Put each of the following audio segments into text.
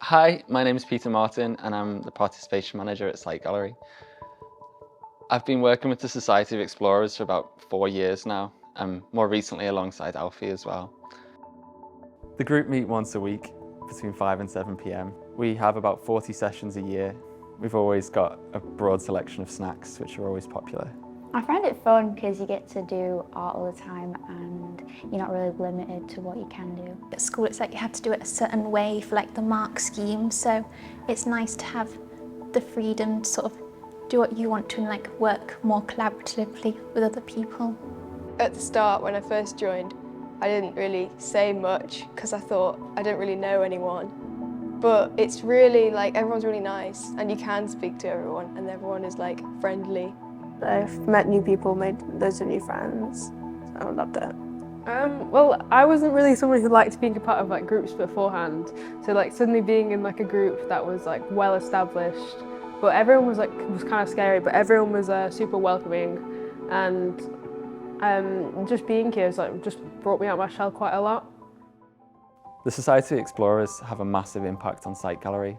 Hi, my name is Peter Martin and I'm the Participation Manager at Site Gallery. I've been working with the Society of Explorers for about 4 years now, and more recently alongside Alfie as well. The group meet once a week between 5 and 7 p.m. We have about 40 sessions a year. We've always got a broad selection of snacks, which are always popular. I find it fun because you get to do art all the time and you're not really limited to what you can do. At school it's like you have to do it a certain way for like the mark scheme, so it's nice to have the freedom to sort of do what you want to and like work more collaboratively with other people. At the start, when I first joined, I didn't really say much because I thought I don't really know anyone. But it's really like everyone's really nice and you can speak to everyone and everyone is like friendly. I've met new people, made loads of new friends, so I loved it. Well, I wasn't really someone who liked being a part of like groups beforehand, so like suddenly being in like a group that was like well established, but everyone was kind of scary, but everyone was super welcoming, and just being here just brought me out of my shell quite a lot. The Society of Explorers have a massive impact on Site Gallery.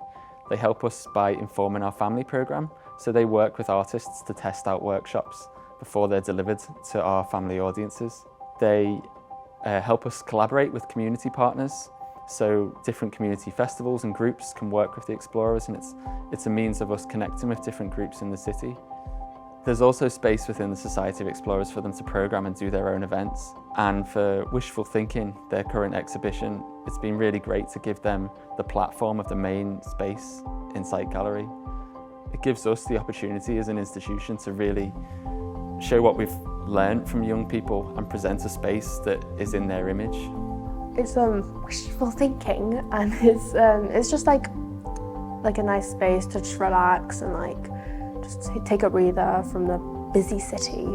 They help us by informing our family programme, so they work with artists to test out workshops before they're delivered to our family audiences. They help us collaborate with community partners, so different community festivals and groups can work with the Explorers, and it's a means of us connecting with different groups in the city. There's also space within the Society of Explorers for them to programme and do their own events. And for Wishful Thinking, their current exhibition, it's been really great to give them the platform of the main space in Site Gallery. It gives us the opportunity as an institution to really show what we've learned from young people and present a space that is in their image. It's wishful thinking, and it's just like a nice space to just relax and like just take a breather from the busy city.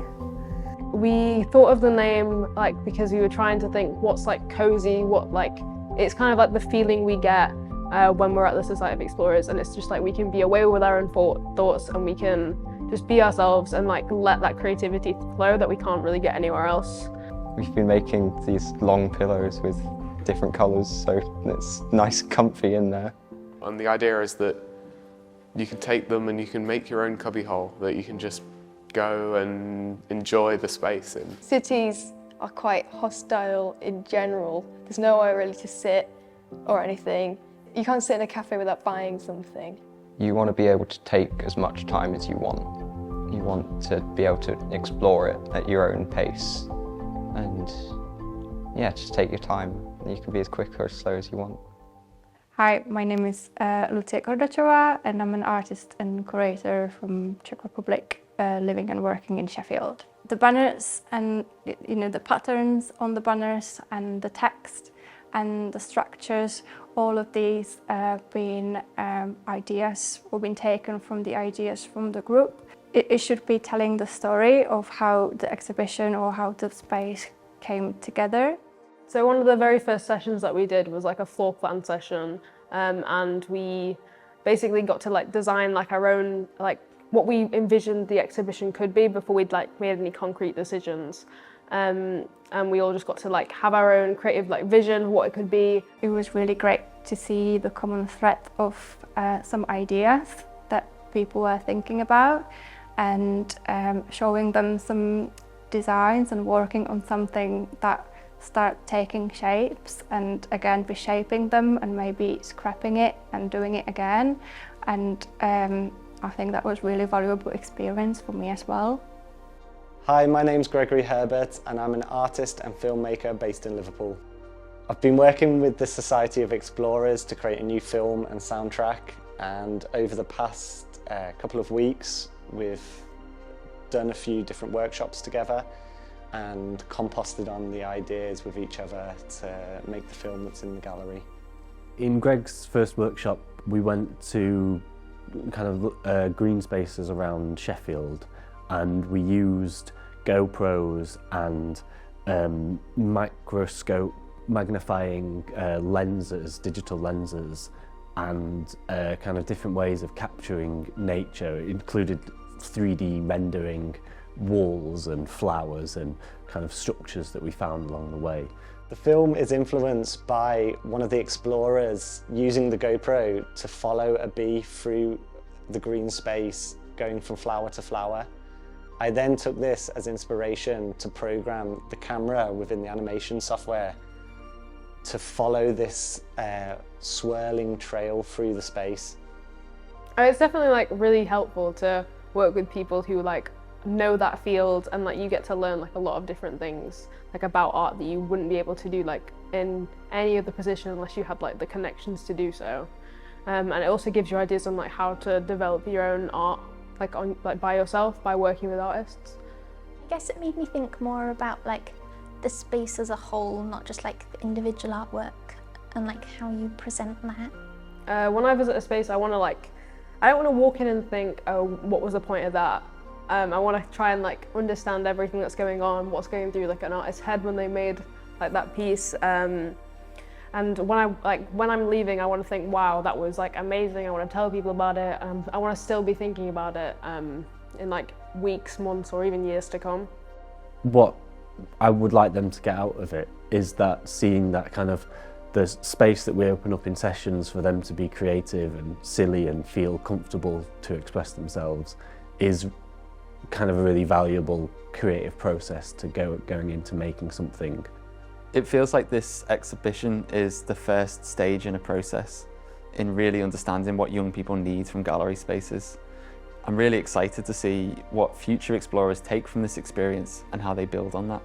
We thought of the name like because we were trying to think what's like cozy, what like it's kind of like the feeling we get when we're at the Society of Explorers, and it's just like we can be away with our own thoughts and we can just be ourselves and like let that creativity flow that we can't really get anywhere else. We've been making these long pillows with different colours, so it's nice and comfy in there. And the idea is that you can take them and you can make your own cubbyhole that you can just go and enjoy the space in. Cities are quite hostile in general. There's nowhere really to sit or anything. You can't sit in a cafe without buying something. You want to be able to take as much time as you want. You want to be able to explore it at your own pace. And yeah, just take your time. You can be as quick or as slow as you want. Hi, my name is Lucie Kordacova, and I'm an artist and curator from Czech Republic, living and working in Sheffield. The banners and the patterns on the banners and the text and the structures, all of these been ideas or been taken from the ideas from the group. It should be telling the story of how the exhibition or how the space came together. So one of the very first sessions that we did was like a floor plan session, and we basically got to like design like our own like what we envisioned the exhibition could be before we'd like made any concrete decisions. And we all just got to like have our own creative like vision of what it could be. It was really great to see the common thread of some ideas that people were thinking about, and showing them some designs and working on something that start taking shapes and again reshaping them and maybe scrapping it and doing it again. And I think that was really valuable experience for me as well. Hi, my name's Gregory Herbert and I'm an artist and filmmaker based in Liverpool. I've been working with the Society of Explorers to create a new film and soundtrack, and over the past couple of weeks we've done a few different workshops together and composted on the ideas with each other to make the film that's in the gallery. In Greg's first workshop we went to kind of green spaces around Sheffield, and we used GoPros and microscope magnifying lenses, digital lenses, and kind of different ways of capturing nature. It included 3D rendering walls and flowers and kind of structures that we found along the way. The film is influenced by one of the explorers using the GoPro to follow a bee through the green space, going from flower to flower. I then took this as inspiration to program the camera within the animation software to follow this swirling trail through the space. It's definitely like really helpful to work with people who like know that field, and like you get to learn like a lot of different things like about art that you wouldn't be able to do like in any other position unless you had like the connections to do so. And it also gives you ideas on like how to develop your own art like by yourself, by working with artists. I guess it made me think more about like the space as a whole, not just like the individual artwork, and like how you present that. When I visit a space, I don't want to walk in and think, oh, what was the point of that? I want to try and like understand everything that's going on, what's going through like an artist's head when they made like that piece. And when I'm leaving, I want to think, wow, that was like amazing. I want to tell people about it. I want to still be thinking about it in like weeks, months, or even years to come. What I would like them to get out of it is that seeing that kind of the space that we open up in sessions for them to be creative and silly and feel comfortable to express themselves is kind of a really valuable creative process to going into making something. It feels like this exhibition is the first stage in a process in really understanding what young people need from gallery spaces. I'm really excited to see what future explorers take from this experience and how they build on that.